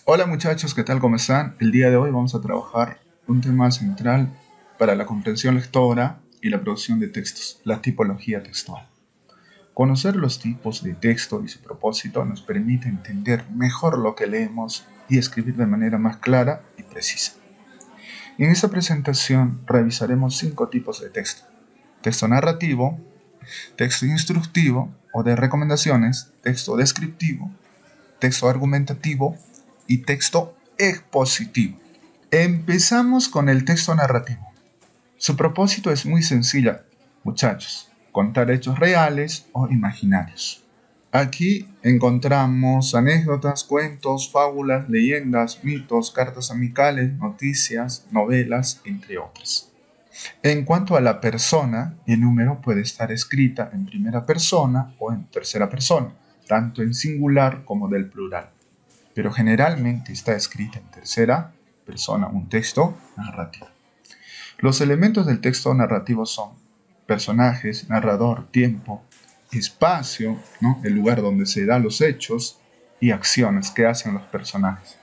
Hola muchachos, ¿qué tal? ¿Cómo están? El día de hoy vamos a trabajar un tema central para la comprensión lectora y la producción de textos, la tipología textual. Conocer los tipos de texto y su propósito nos permite entender mejor lo que leemos y escribir de manera más clara y precisa. En esta presentación revisaremos 5 tipos de texto: texto narrativo, texto instructivo o de recomendaciones, texto descriptivo, texto argumentativo y texto expositivo. Empezamos con el texto narrativo. Su propósito es muy sencillo, muchachos: contar hechos reales o imaginarios. Aquí encontramos anécdotas, cuentos, fábulas, leyendas, mitos, cartas amicales, noticias, novelas, entre otras. En cuanto a la persona, el número puede estar escrita en primera persona o en tercera persona, tanto en singular como del plural, pero generalmente está escrita en tercera persona, un texto narrativo. Los elementos del texto narrativo son personajes, narrador, tiempo, espacio, ¿no?, el lugar donde se dan los hechos y acciones que hacen los personajes.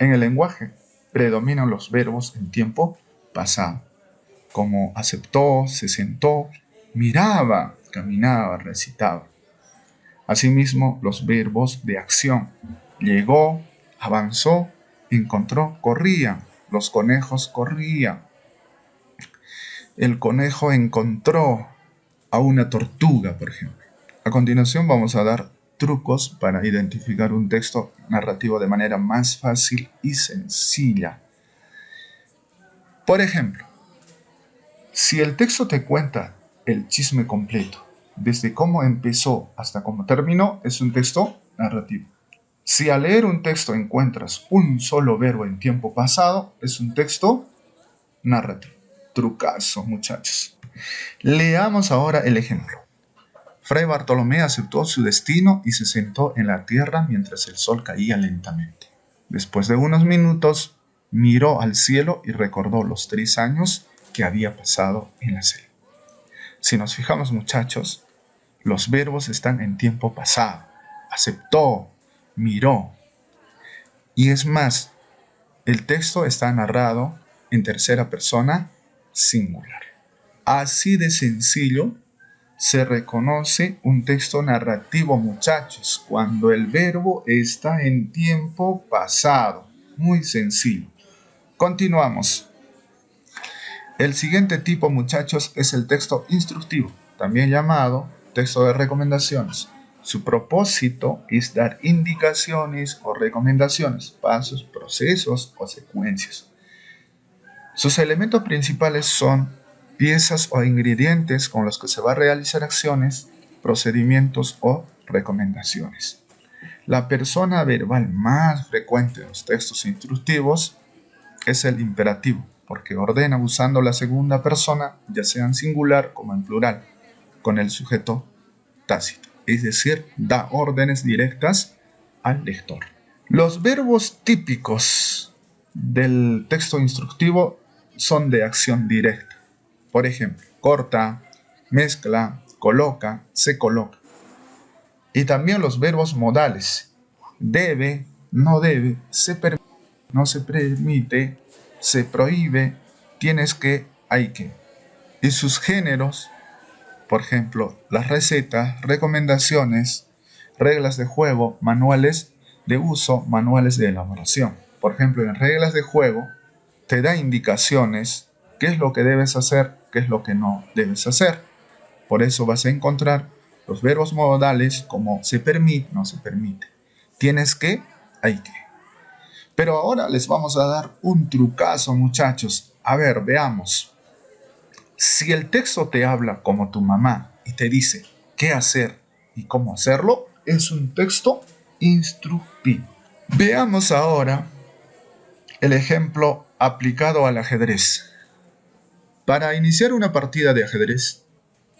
En el lenguaje predominan los verbos en tiempo pasado, como aceptó, se sentó, miraba, caminaba, recitaba. Asimismo, los verbos de acción: llegó, avanzó, encontró, corría. Los conejos corrían. El conejo encontró a una tortuga, por ejemplo. A continuación vamos a dar trucos para identificar un texto narrativo de manera más fácil y sencilla. Por ejemplo, si el texto te cuenta el chisme completo, desde cómo empezó hasta cómo terminó, es un texto narrativo. Si al leer un texto encuentras un solo verbo en tiempo pasado, es un texto narrativo. Trucazo, muchachos. Leamos ahora el ejemplo. Fray Bartolomé aceptó su destino y se sentó en la tierra mientras el sol caía lentamente. Después de unos minutos, miró al cielo y recordó los 3 años que había pasado en la selva. Si nos fijamos, muchachos, los verbos están en tiempo pasado. Aceptó, miró. Y es más, el texto está narrado en tercera persona singular. Así de sencillo se reconoce un texto narrativo, muchachos, cuando el verbo está en tiempo pasado. Muy sencillo. Continuamos. El siguiente tipo, muchachos, es el texto instructivo, también llamado texto de recomendaciones. Su propósito es dar indicaciones o recomendaciones, pasos, procesos o secuencias. Sus elementos principales son piezas o ingredientes con los que se va a realizar acciones, procedimientos o recomendaciones. La persona verbal más frecuente en los textos instructivos es el imperativo, porque ordena usando la segunda persona, ya sea en singular como en plural, con el sujeto tácito, es decir, da órdenes directas al lector. Los verbos típicos del texto instructivo son de acción directa. Por ejemplo, corta, mezcla, coloca, se coloca. Y también los verbos modales: debe, no debe, se permite, no se permite, se prohíbe, tienes que, hay que. Y sus géneros, por ejemplo, las recetas, recomendaciones, reglas de juego, manuales de uso, manuales de elaboración. Por ejemplo, en reglas de juego te da indicaciones: qué es lo que debes hacer, qué es lo que no debes hacer. Por eso vas a encontrar los verbos modales como se permite, no se permite, tienes que, hay que. Pero ahora les vamos a dar un trucazo, muchachos. A ver, veamos. Si el texto te habla como tu mamá y te dice qué hacer y cómo hacerlo, es un texto instructivo. Veamos ahora el ejemplo aplicado al ajedrez. Para iniciar una partida de ajedrez,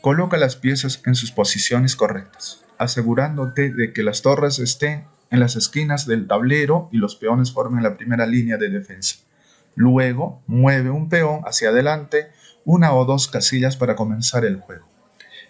coloca las piezas en sus posiciones correctas, asegurándote de que las torres estén en las esquinas del tablero y los peones formen la primera línea de defensa. Luego, mueve un peón hacia adelante 1 o 2 casillas para comenzar el juego,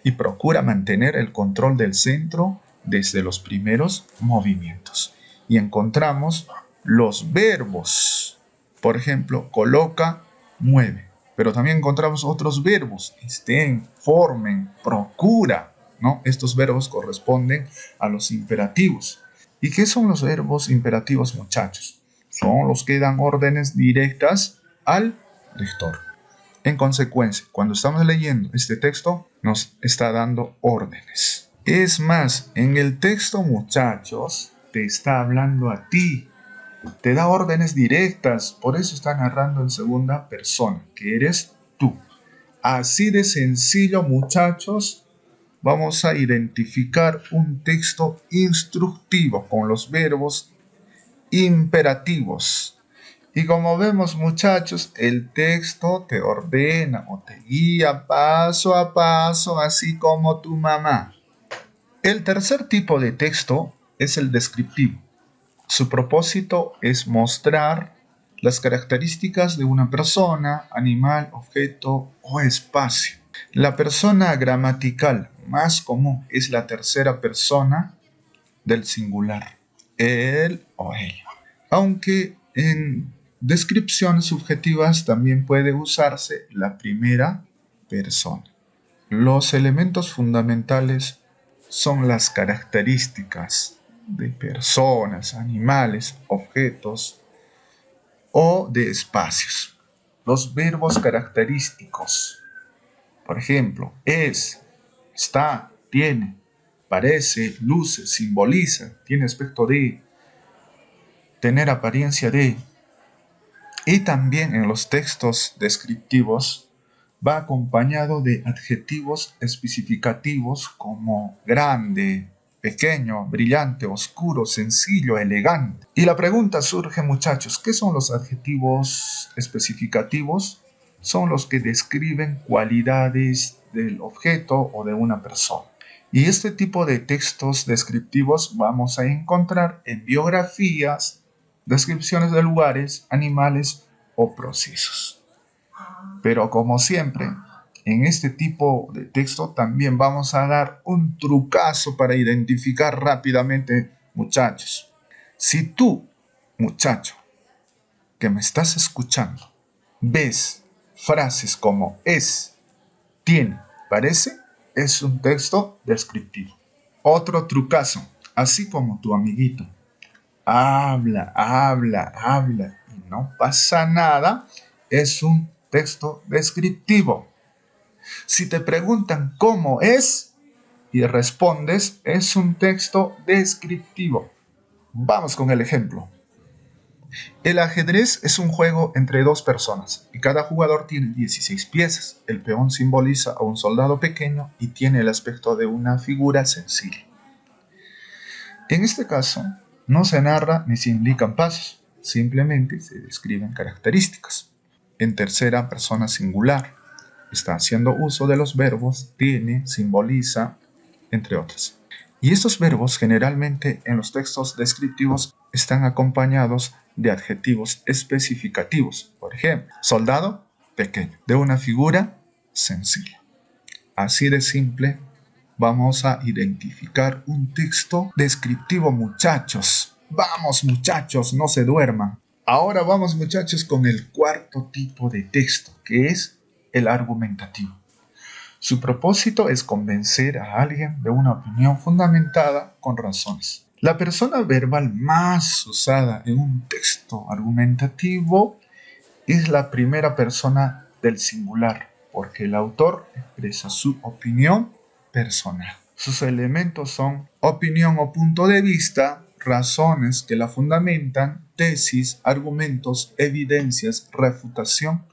y procura mantener el control del centro desde los primeros movimientos. Y encontramos los verbos. Por ejemplo, coloca, mueve. Pero también encontramos otros verbos: estén, formen, procura, ¿no? Estos verbos corresponden a los imperativos. ¿Y qué son los verbos imperativos, muchachos? Son los que dan órdenes directas al lector. En consecuencia, cuando estamos leyendo este texto, nos está dando órdenes. Es más, en el texto, muchachos, te está hablando a ti. Te da órdenes directas, por eso está narrando en segunda persona, que eres tú. Así de sencillo, muchachos, vamos a identificar un texto instructivo con los verbos imperativos. Y como vemos, muchachos, el texto te ordena o te guía paso a paso, así como tu mamá. El tercer tipo de texto es el descriptivo. Su propósito es mostrar las características de una persona, animal, objeto o espacio. La persona gramatical más común es la tercera persona del singular, él o ella. Aunque en descripciones subjetivas también puede usarse la primera persona. Los elementos fundamentales son las características de personas, animales, objetos o de espacios. Los verbos característicos, por ejemplo, es, está, tiene, parece, luce, simboliza, tiene aspecto de, tener apariencia de. Y también en los textos descriptivos va acompañado de adjetivos especificativos como grande, pequeño, brillante, oscuro, sencillo, elegante. Y la pregunta surge, muchachos, ¿qué son los adjetivos especificativos? Son los que describen cualidades del objeto o de una persona. Y este tipo de textos descriptivos vamos a encontrar en biografías, descripciones de lugares, animales o procesos. Pero como siempre, en este tipo de texto también vamos a dar un trucazo para identificar rápidamente, muchachos. Si tú, muchacho, que me estás escuchando, ves frases como es, tiene, parece, es un texto descriptivo. Otro trucazo, así como tu amiguito habla y no pasa nada, es un texto descriptivo. Si te preguntan cómo es y respondes, es un texto descriptivo. Vamos con el ejemplo. El ajedrez es un juego entre dos personas y cada jugador tiene 16 piezas. El peón simboliza a un soldado pequeño y tiene el aspecto de una figura sencilla. En este caso, no se narra ni se indican pasos, simplemente se describen características. En tercera persona singular, está haciendo uso de los verbos tiene, simboliza, entre otros. Y estos verbos generalmente en los textos descriptivos están acompañados de adjetivos especificativos. Por ejemplo, soldado, pequeño, de una figura, sencilla. Así de simple vamos a identificar un texto descriptivo, muchachos. Vamos, muchachos, no se duerman. Ahora vamos, muchachos, con el cuarto tipo de texto, que es el argumentativo. Su propósito es convencer a alguien de una opinión fundamentada con razones. La persona verbal más usada en un texto argumentativo es la primera persona del singular, porque el autor expresa su opinión personal. Sus elementos son opinión o punto de vista, razones que la fundamentan, tesis, argumentos, evidencias, refutación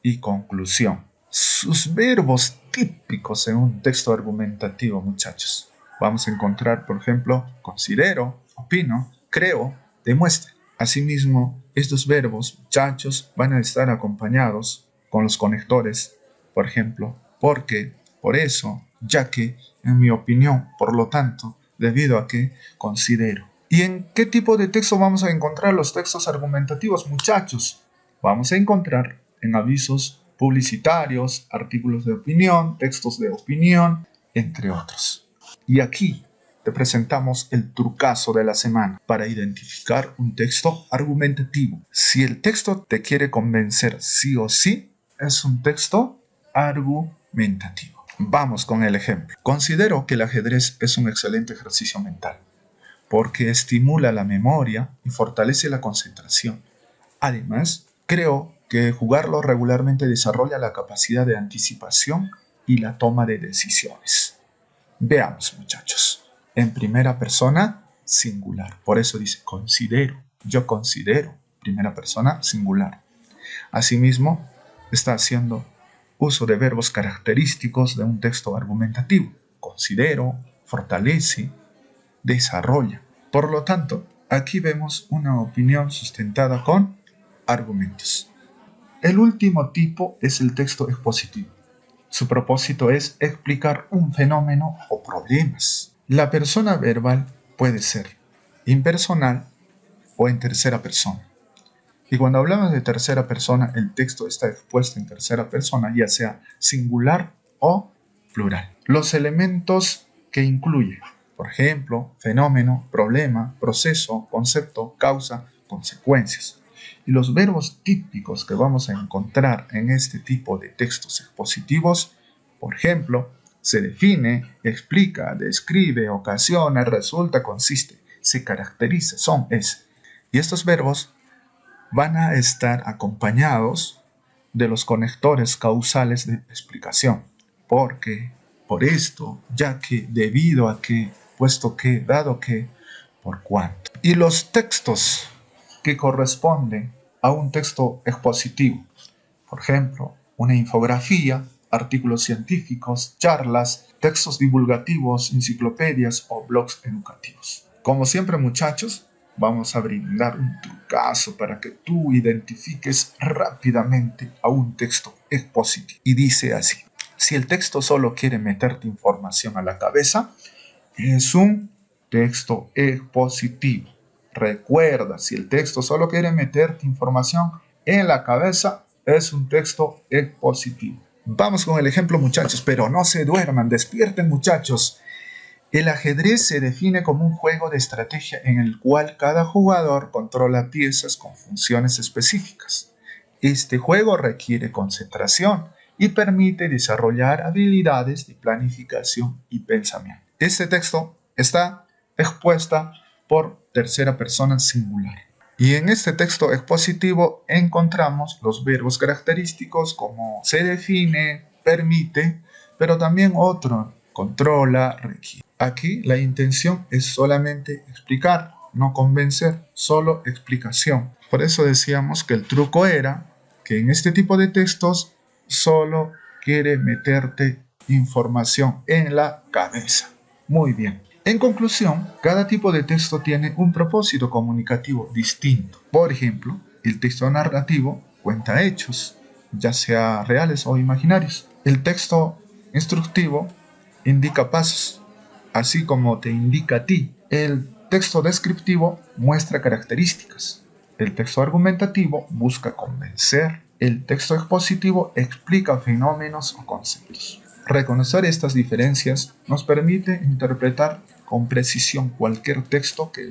y conclusión. Sus verbos típicos en un texto argumentativo, muchachos. Vamos a encontrar, por ejemplo, considero, opino, creo, demuestre. Asimismo, estos verbos, muchachos, van a estar acompañados con los conectores, por ejemplo, porque, por eso, ya que, en mi opinión, por lo tanto, debido a que, considero. ¿Y en qué tipo de texto vamos a encontrar los textos argumentativos, muchachos? Vamos a encontrar en avisos publicitarios, artículos de opinión, textos de opinión, entre otros. Y aquí te presentamos el trucazo de la semana para identificar un texto argumentativo. Si el texto te quiere convencer sí o sí, es un texto argumentativo. Vamos con el ejemplo. Considero que el ajedrez es un excelente ejercicio mental porque estimula la memoria y fortalece la concentración. Además, creo que jugarlo regularmente desarrolla la capacidad de anticipación y la toma de decisiones. Veamos, muchachos. En primera persona, singular. Por eso dice considero. Yo considero. Primera persona, singular. Asimismo, está haciendo uso de verbos característicos de un texto argumentativo. Considero, fortalece, desarrolla. Por lo tanto, aquí vemos una opinión sustentada con argumentos. El último tipo es el texto expositivo. Su propósito es explicar un fenómeno o problemas. La persona verbal puede ser impersonal o en tercera persona. Y cuando hablamos de tercera persona, el texto está expuesto en tercera persona, ya sea singular o plural. Los elementos que incluye, por ejemplo, fenómeno, problema, proceso, concepto, causa, consecuencias. Y los verbos típicos que vamos a encontrar en este tipo de textos expositivos, por ejemplo, se define, explica, describe, ocasiona, resulta, consiste, se caracteriza, son, es. Y estos verbos van a estar acompañados de los conectores causales de explicación. Porque, por esto, ya que, debido a que, puesto que, dado que, por cuanto. Y los textos que corresponden a un texto expositivo, por ejemplo, una infografía, artículos científicos, charlas, textos divulgativos, enciclopedias o blogs educativos. Como siempre, muchachos, vamos a brindar un trucazo para que tú identifiques rápidamente a un texto expositivo. Y dice así: si el texto solo quiere meterte información a la cabeza, es un texto expositivo. Recuerda, si el texto solo quiere meterte información en la cabeza, es un texto expositivo. Vamos con el ejemplo, muchachos, pero no se duerman, despierten, muchachos. El ajedrez se define como un juego de estrategia en el cual cada jugador controla piezas con funciones específicas. Este juego requiere concentración y permite desarrollar habilidades de planificación y pensamiento. Este texto está expuesta por tercera persona singular. Y en este texto expositivo encontramos los verbos característicos como se define, permite, pero también otro, controla, requiere. Aquí la intención es solamente explicar, no convencer, solo explicación. Por eso decíamos que el truco era que en este tipo de textos solo quiere meterte información en la cabeza. Muy bien. En conclusión, cada tipo de texto tiene un propósito comunicativo distinto. Por ejemplo, el texto narrativo cuenta hechos, ya sea reales o imaginarios. El texto instructivo indica pasos, así como te indica a ti. El texto descriptivo muestra características. El texto argumentativo busca convencer. El texto expositivo explica fenómenos o conceptos. Reconocer estas diferencias nos permite interpretar con precisión cualquier texto que